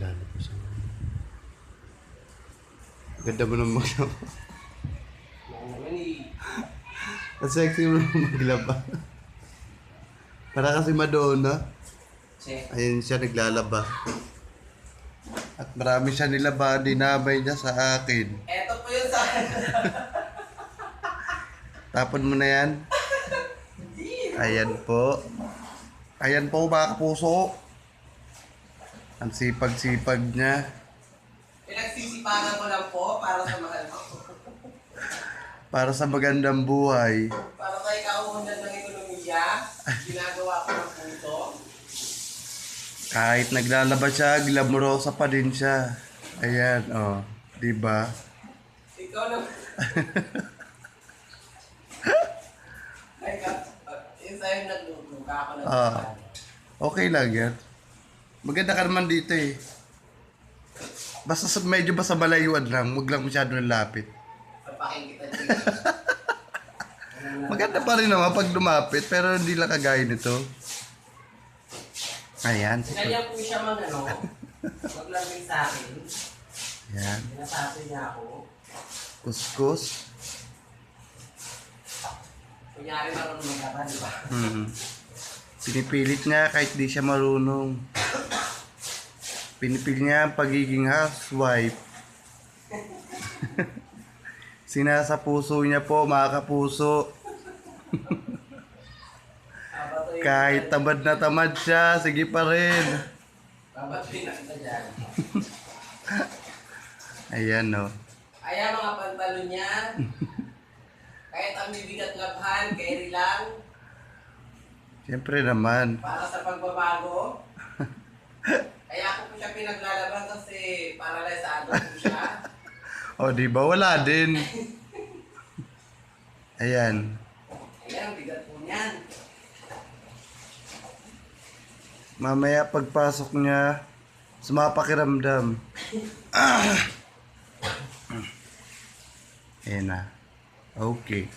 naglalabas ako. Ganda mo naman maglaba. Ang sexy mo naman maglaba. Para kasi Madonna. Ayun siya naglalaba. At marami siya nilaba, dinabay niya sa akin. Eto po yun sa Tapon mo na yan. Ayan po. Ayan po mga kapuso. Ang sipag-sipag niya. Pinagsisipagan ko lang po para sa mahal ko. Para sa magandang buhay. Para kay kauundan ng ekonomiya, ginagawa ko ng puto. Kahit naglalaba siya, glamorosa pa din siya. Ayan, oh. Diba? Ikaw na. Ay ka, yung sa'yo nagluto ka ako na. Okay lang yan. Maganda ka naman dito eh. Basta medyo basta malayuan lang. Huwag lang masyado lapit. Papaking kita dito. Maganda pa rin naman pag lumapit. Pero hindi lang kagaya nito. Ayan. Kanya po siya maglagay sa akin. Ayan. Pinasabi niya ako. Kuskus. Kunyari marunong maglaba, di ba? Pinipilit niya kahit di siya marunong. Pinipilit niya ang pagiging housewife. Sinasa puso niya po, mga kapuso. Kahit tamad na tamad siya, sige pa rin. Babatuin na kita dyan. Ayan, no. Ayan mga pantalon niya. Kahit ang bibigat labhan, carry lang. Siyempre naman. Para sa pagbabago. Kaya ako po siya pinaglalaban kasi paralisado po siya. O, di ba? Wala din. Ayan. Ayan, bigat po niyan. Mamaya pagpasok niya, sumapakiramdam. Ayan na. Okay.